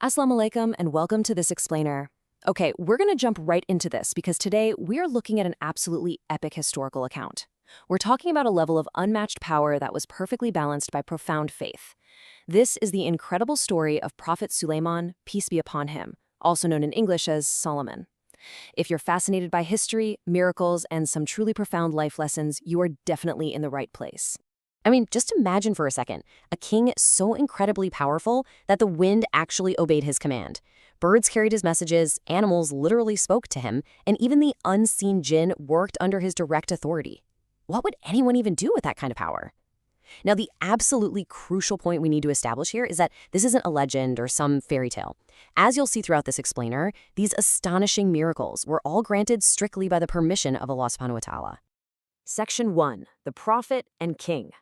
Assalamu alaikum and welcome to this explainer. Okay, we're going to jump right into this because today we are looking at an absolutely epic historical account. We're talking about a level of unmatched power that was perfectly balanced by profound faith. This is the incredible story of Prophet Suleiman, peace be upon him, also known in English as Solomon. If you're fascinated by history, miracles, and some truly profound life lessons, you are definitely in the right place. I mean, just imagine for a second, a king so incredibly powerful that the wind actually obeyed his command. Birds carried his messages, animals literally spoke to him, and even the unseen jinn worked under his direct authority. What would anyone even do with that kind of power? Now, the absolutely crucial point we need to establish here is that this isn't a legend or some fairy tale. As you'll see throughout this explainer, these astonishing miracles were all granted strictly by the permission of Allah subhanahu wa ta'ala. Section 1. The Prophet and King.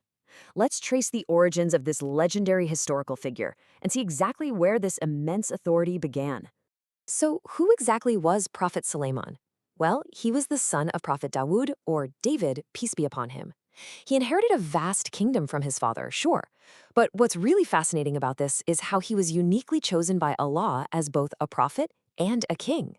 Let's trace the origins of this legendary historical figure and see exactly where this immense authority began. So, who exactly was Prophet Suleiman? Well, he was the son of Prophet Dawud, or David, peace be upon him. He inherited a vast kingdom from his father, sure. But what's really fascinating about this is how he was uniquely chosen by Allah as both a prophet and a king.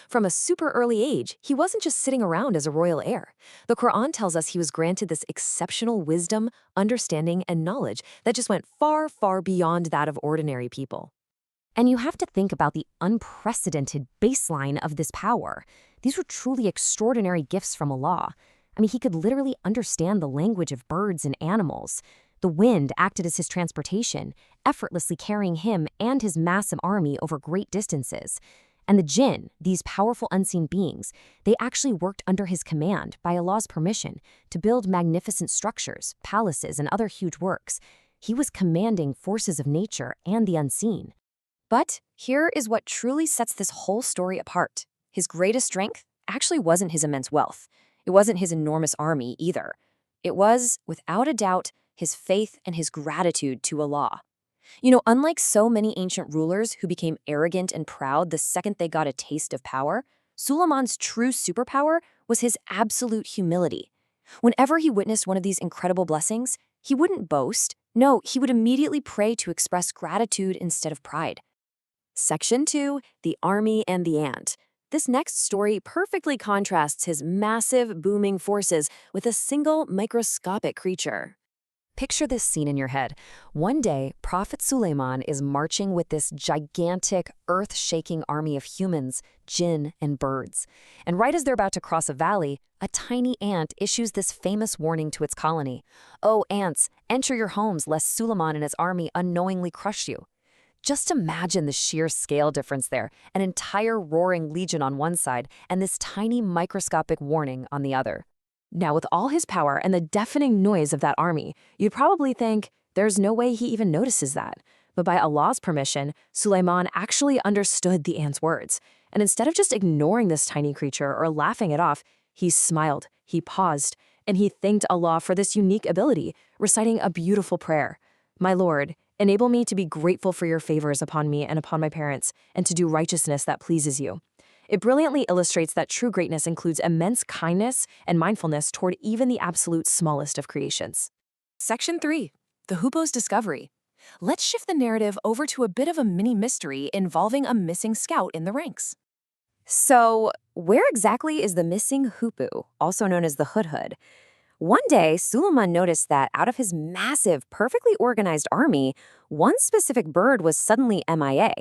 From a super early age, he wasn't just sitting around as a royal heir. The Quran tells us he was granted this exceptional wisdom, understanding, and knowledge that just went far, far beyond that of ordinary people. And you have to think about the unprecedented baseline of this power. These were truly extraordinary gifts from Allah. I mean, he could literally understand the language of birds and animals. The wind acted as his transportation, effortlessly carrying him and his massive army over great distances. And the jinn, these powerful unseen beings, they actually worked under his command by Allah's permission to build magnificent structures, palaces, and other huge works. He was commanding forces of nature and the unseen. But here is what truly sets this whole story apart. His greatest strength actually wasn't his immense wealth. It wasn't his enormous army either. It was, without a doubt, his faith and his gratitude to Allah. You know, unlike so many ancient rulers who became arrogant and proud the second they got a taste of power, Suleiman's true superpower was his absolute humility. Whenever he witnessed one of these incredible blessings, he wouldn't boast. No, he would immediately pray to express gratitude instead of pride. Section 2. The Army and the Ant. This next story perfectly contrasts his massive, booming forces with a single microscopic creature. Picture this scene in your head. One day, Prophet Suleiman is marching with this gigantic, earth-shaking army of humans, jinn, and birds. And right as they're about to cross a valley, a tiny ant issues this famous warning to its colony. "Oh, ants, enter your homes lest Suleiman and his army unknowingly crush you." Just imagine the sheer scale difference there, an entire roaring legion on one side and this tiny microscopic warning on the other. Now, with all his power and the deafening noise of that army, you'd probably think there's no way he even notices that. But by Allah's permission, Suleiman actually understood the ant's words. And instead of just ignoring this tiny creature or laughing it off, he smiled, he paused, and he thanked Allah for this unique ability, reciting a beautiful prayer. "My Lord, enable me to be grateful for your favors upon me and upon my parents, and to do righteousness that pleases you." It brilliantly illustrates that true greatness includes immense kindness and mindfulness toward even the absolute smallest of creations. Section 3. The Hoopoe's discovery. Let's shift the narrative over to a bit of a mini mystery involving a missing scout in the ranks. So, where exactly is the missing Hoopoe, also known as the Hudhud? One day, Suleiman noticed that out of his massive, perfectly organized army, one specific bird was suddenly MIA.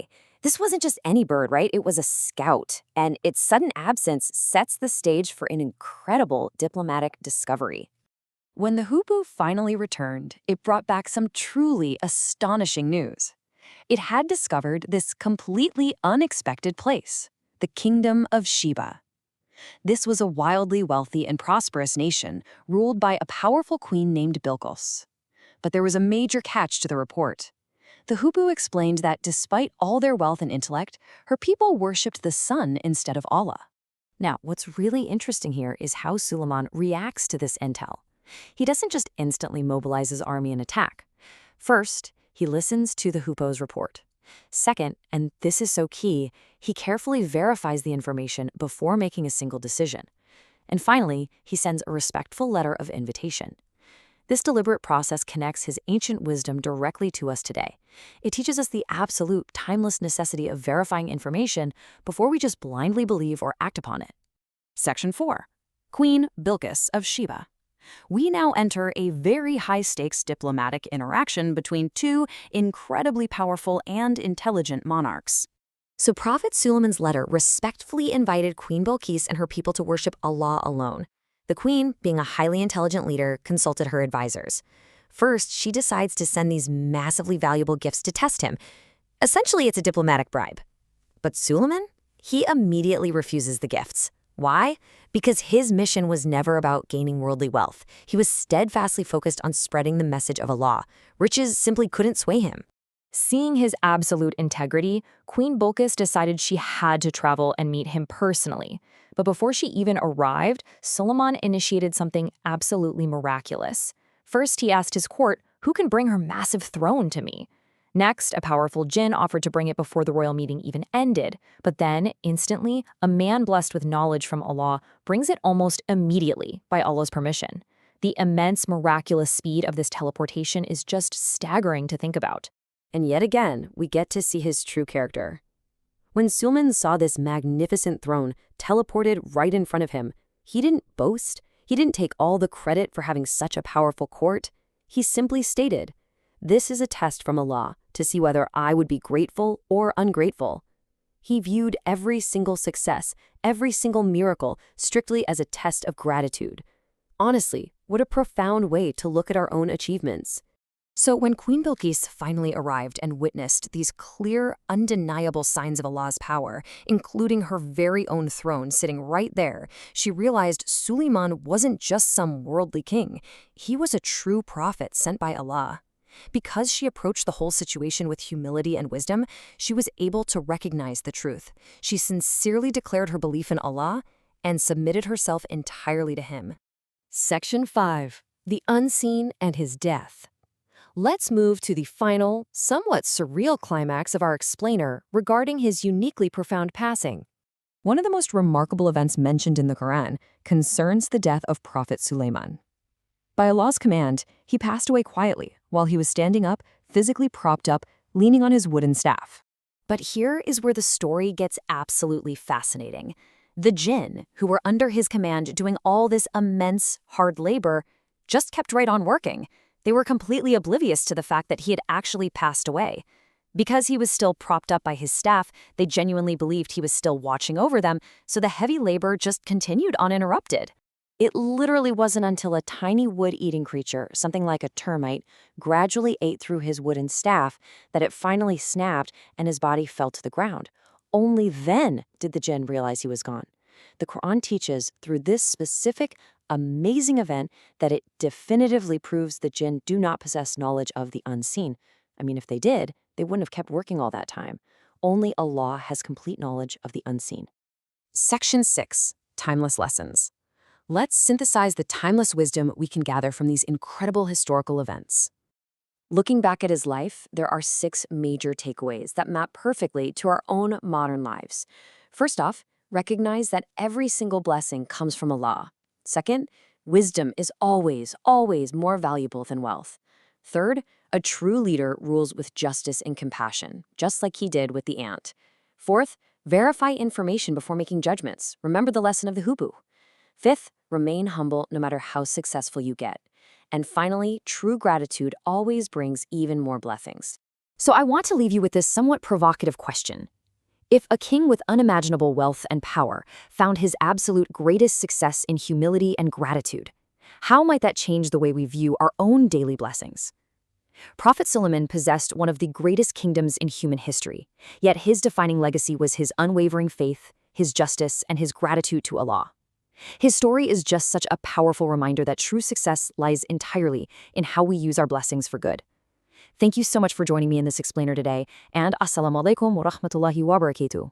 This wasn't just any bird, right? It was a scout, and its sudden absence sets the stage for an incredible diplomatic discovery. When the Hoopoe finally returned, it brought back some truly astonishing news. It had discovered this completely unexpected place, the Kingdom of Sheba. This was a wildly wealthy and prosperous nation ruled by a powerful queen named Bilqis. But there was a major catch to the report. The Hoopoe explained that despite all their wealth and intellect, her people worshipped the sun instead of Allah. Now, what's really interesting here is how Suleiman reacts to this intel. He doesn't just instantly mobilize his army and attack. First, he listens to the Hoopoe's report. Second, and this is so key, he carefully verifies the information before making a single decision. And finally, he sends a respectful letter of invitation. This deliberate process connects his ancient wisdom directly to us today. It teaches us the absolute, timeless necessity of verifying information before we just blindly believe or act upon it. Section 4. Queen Bilqis of Sheba. We now enter a very high-stakes diplomatic interaction between two incredibly powerful and intelligent monarchs. So Prophet Suleiman's letter respectfully invited Queen Bilqis and her people to worship Allah alone. The queen, being a highly intelligent leader, consulted her advisors. First, she decides to send these massively valuable gifts to test him. Essentially, it's a diplomatic bribe. But Suleiman? He immediately refuses the gifts. Why? Because his mission was never about gaining worldly wealth. He was steadfastly focused on spreading the message of Allah. Riches simply couldn't sway him. Seeing his absolute integrity, Queen Bilqis decided she had to travel and meet him personally. But before she even arrived, Suleiman initiated something absolutely miraculous. First, he asked his court, who can bring her massive throne to me? Next, a powerful jinn offered to bring it before the royal meeting even ended. But then, instantly, a man blessed with knowledge from Allah brings it almost immediately by Allah's permission. The immense, miraculous speed of this teleportation is just staggering to think about. And yet again, we get to see his true character. When Suleiman saw this magnificent throne teleported right in front of him, he didn't boast. He didn't take all the credit for having such a powerful court. He simply stated, "This is a test from Allah to see whether I would be grateful or ungrateful." He viewed every single success, every single miracle, strictly as a test of gratitude. Honestly, what a profound way to look at our own achievements. So when Queen Bilqis finally arrived and witnessed these clear, undeniable signs of Allah's power, including her very own throne sitting right there, she realized Suleiman wasn't just some worldly king. He was a true prophet sent by Allah. Because she approached the whole situation with humility and wisdom, she was able to recognize the truth. She sincerely declared her belief in Allah and submitted herself entirely to Him. Section 5. The Unseen and His Death. Let's move to the final, somewhat surreal climax of our explainer regarding his uniquely profound passing. One of the most remarkable events mentioned in the Quran concerns the death of Prophet Suleiman. By Allah's command, he passed away quietly while he was standing up, physically propped up, leaning on his wooden staff. But here is where the story gets absolutely fascinating. The jinn, who were under his command doing all this immense, hard labor, just kept right on working. They were completely oblivious to the fact that he had actually passed away. Because he was still propped up by his staff, they genuinely believed he was still watching over them, so the heavy labor just continued uninterrupted. It literally wasn't until a tiny wood-eating creature, something like a termite, gradually ate through his wooden staff that it finally snapped and his body fell to the ground. Only then did the jinn realize he was gone. The Quran teaches through this specific, amazing event that it definitively proves the jinn do not possess knowledge of the unseen. I mean, if they did, they wouldn't have kept working all that time. Only Allah has complete knowledge of the unseen. Section 6. Timeless Lessons. Let's synthesize the timeless wisdom we can gather from these incredible historical events. Looking back at his life, there are 6 major takeaways that map perfectly to our own modern lives. First off, recognize that every single blessing comes from Allah. Second, wisdom is always, always more valuable than wealth. Third, a true leader rules with justice and compassion, just like he did with the ant. Fourth, verify information before making judgments. Remember the lesson of the Hoopoe. Fifth, remain humble no matter how successful you get. And finally, true gratitude always brings even more blessings. So I want to leave you with this somewhat provocative question. If a king with unimaginable wealth and power found his absolute greatest success in humility and gratitude, how might that change the way we view our own daily blessings? Prophet Suleiman possessed one of the greatest kingdoms in human history, yet his defining legacy was his unwavering faith, his justice, and his gratitude to Allah. His story is just such a powerful reminder that true success lies entirely in how we use our blessings for good. Thank you so much for joining me in this explainer today, and Assalamu alaikum wa rahmatullahi wa barakatuh.